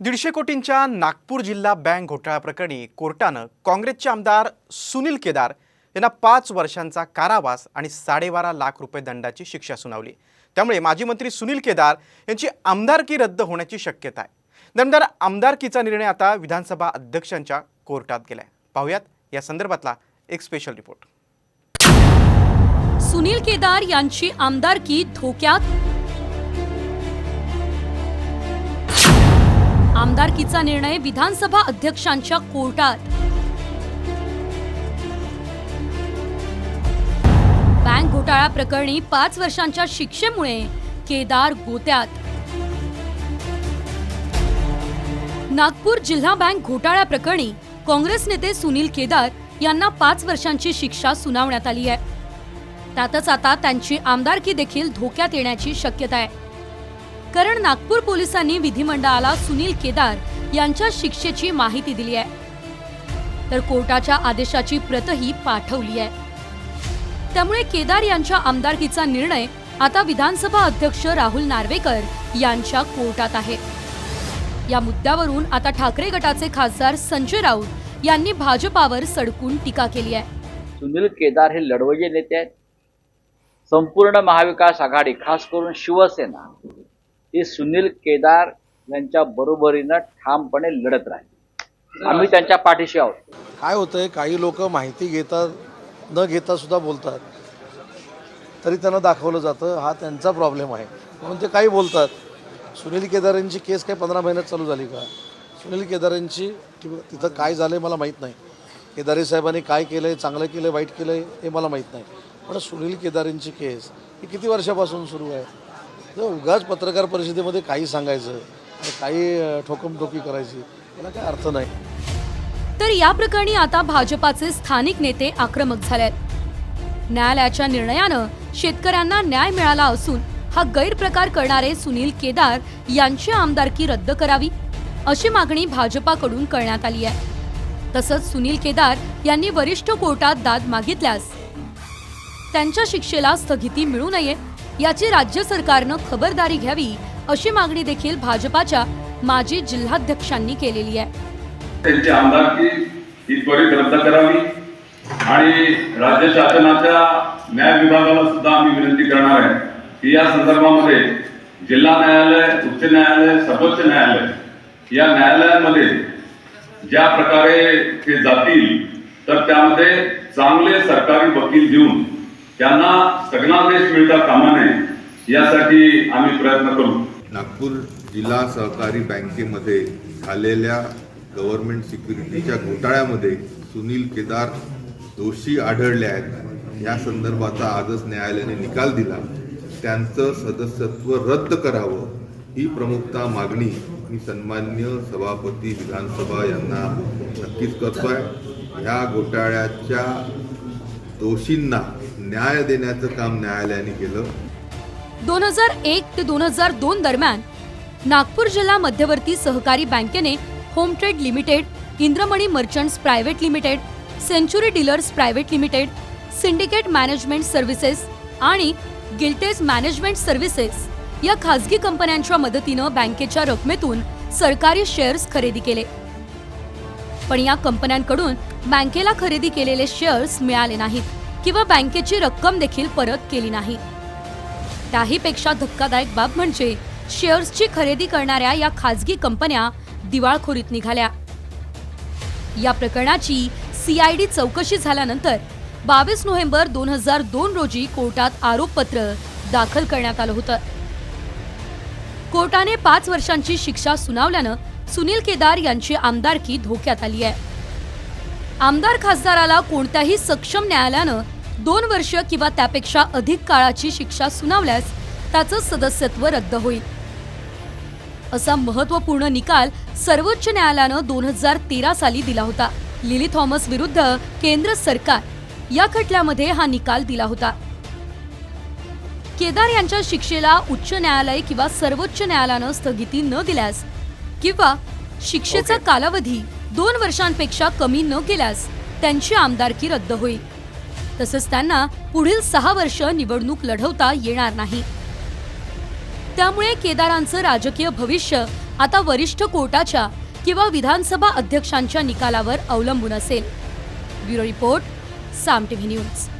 150 कोटींच्या नागपूर जिल्हा बँक घोटाळा प्रकरणी कोर्टानं काँग्रेसचे आमदार सुनील केदार यांना 5 वर्षांचा कारावास आणि 12.5 लाख रुपये दंडाची शिक्षा सुनावली। त्यामुळे माजी मंत्री सुनील केदार यांची आमदारकी रद्द होण्याची शक्यता आहे। दरम्यान आमदारकीचा निर्णय आता विधानसभा अध्यक्षांच्या कोर्टात गेलाय। पाहूयात या संदर्भातला एक स्पेशल रिपोर्ट। सुनील केदार यांची आमदारकी धोक्यात। आमदारकीचा निर्णय विधानसभा अध्यक्षांच्या कोर्टात। बँक घोटाळा प्रकरणी 5 वर्षांच्या शिक्षेमुळे केदार गोत्यात। नागपूर जिल्हा बँक घोटाळा प्रकरणी काँग्रेस नेते सुनील केदार यांना 5 वर्षांची शिक्षा सुनावण्यात आली आहे। त्यातच आता त्यांची आमदारकी देखील धोक्यात येण्याची शक्यता आहे, कारण नागपूर पोलिसांनी विधिमंडळाला सुनील केदार यांच्या शिक्षेची माहिती दिली आहे, तर कोर्टाच्या आदेशाची प्रतही पाठवली आहे। त्यामुळे केदार यांच्या आमदारकीचा निर्णय आता विधानसभा अध्यक्ष राहुल नार्वेकर यांच्या कोर्टात आहे। या मुद्द्यावरून आता ठाकरे गटाचे खासदार संजय राऊत यांनी भाजपावर सडकून टीका केली आहे। सुनील केदार हे लढवय्ये नेते आहेत। संपूर्ण महाविकास आघाडी, खास करून शिवसेना, हे सुनील केदार यांच्या बरोबरीनं ठामपणे लढत राहील। आम्ही त्यांच्या पाठीशी आहोत। काय होतंय, काही लोक माहिती घेतात न घेता सुद्धा बोलतात, तरी त्यांना दाखवलं जातं। हा त्यांचा प्रॉब्लेम आहे, म्हणून ते काही बोलतात। सुनील केदारांची केस काय 15 महिन्यात चालू झाली का? सुनील केदारांची तिथं काय झालंय मला माहीत नाही। केदारे साहेबांनी काय केलंय, चांगलं केलंय, वाईट केलंय हे मला माहीत नाही, पण सुनील केदारांची केस ही किती वर्षापासून सुरू आहे? उगाच पत्रकार परिषदेमध्ये काही सांगायचं आणि काही ठोकमठोकी करायची, याला काय अर्थ नाही। तर या प्रकरणी आता भाजपाचे स्थानिक नेते आक्रमक झालेत। न्यायालयाच्या निर्णयानं शेतकऱ्यांना न्याय मिळाला असून हा गैरप्रकार करणारे सुनील केदार यांची आमदारकी रद्द करावी अशी मागणी भाजपाकडून करण्यात आली आहे। तसंच सुनील केदार यांनी वरिष्ठ कोर्टात दाद मागितल्यास त्यांच्या शिक्षेला स्थगिती मिळू नये याची राज्य सरकारनं खबरदारी घ्यावी अशी मागणी देखील भाजपाच्या माजी जिल्हाध्यक्षांनी केलेली आहे। त्यांची आमदारकी ही त्वरित रद्द करावी आणि राज्य शासनाच्या न्याय विभागाला सुद्धा आम्ही विनंती करणार आहे की या संदर्भामध्ये जिल्हा न्यायालय, उच्च न्यायालय, सर्वोच्च न्यायालय या न्यायालयांमध्ये ज्या प्रकारे ते जातील तर त्यामध्ये चांगले सरकारी वकील देऊन त्यांना स्थगनादेश मिळता कामा नये यासाठी आम्ही प्रयत्न करू। नागपूर जिल्हा सहकारी बँकेमध्ये झालेल्या गव्हर्नमेंट सिक्युरिटीच्या घोटाळ्यामध्ये सुनील केदार दोषी आढळले आहेत। या संदर्भाचा आजच न्यायालयाने निकाल दिला। त्यांचं सदस्यत्व रद्द करावं ही प्रमुखता मागणी मी सन्माननीय सभापती विधानसभा यांना नक्कीच करतोय। ह्या घोटाळ्याच्या दोषींना न्याय देण्याचं काम न्यायालयाने केलं। 2001 ते 2002 दरम्यान नागपूर जिल्हा मध्यवर्ती सहकारी बँकेने Home Trade Limited, Indramani Merchants Private Limited, Century Dealers Private Limited, Syndicate Management Services आणि गिल्टेज मॅनेजमेंट सर्व्हिसेस या खासगी कंपन्यांच्या मदतीनं बँकेच्या रकमेतून सरकारी शेअर्स खरेदी केले। पण या कंपन्यांकडून बँकेला खरेदी केलेले शेअर्स मिळाले नाहीत किंवा बँकेची रक्कम देखील परत केली नाही। त्याहीपेक्षा धक्कादायक बाब म्हणजे शेअर्सची खरेदी करणाऱ्या या खासगी कंपन्या दिवाळखोरीत निघाल्या। या प्रकरणाची CID चौकशी झाल्यानंतर 22 नोव्हेंबर 2002 रोजी कोर्टात आरोपपत्र दाखल करण्यात आलं होतं। कोर्टाने 5 वर्षांची शिक्षा सुनावल्यानं सुनील केदार यांची आमदारकी धोक्यात आली आहे। आमदार खासदाराला कोणत्याही सक्षम न्यायालयानं 2 वर्ष किंवा त्यापेक्षा अधिक काळाची शिक्षा सुनावल्यास त्याचं सदस्यत्व रद्द होईल। असा महत्त्वपूर्ण निकाल सर्वोच्च न्यायालयानं 2013 साली दिला होता। लिली थॉमस विरुद्ध केंद्र सरकार या खटल्यामध्ये हा निकाल दिला होता। केदार यांच्या शिक्षेला उच्च न्यायालय किंवा सर्वोच्च न्यायालयानं स्थगिती न दिल्यास किंवा शिक्षेचा कालावधी 2 वर्षांपेक्षा कमी न केल्यास त्यांची आमदारकी रद्द होईल। तसंच त्यांना पुढील 6 वर्ष निवडणूक लढवता येणार नाही। त्यामुळे केदारांचं राजकीय भविष्य आता वरिष्ठ कोर्टाच्या किंवा विधानसभा अध्यक्षांच्या निकालावर अवलंबून असेल. ब्युरो रिपोर्ट, साम टीव्ही न्यूज.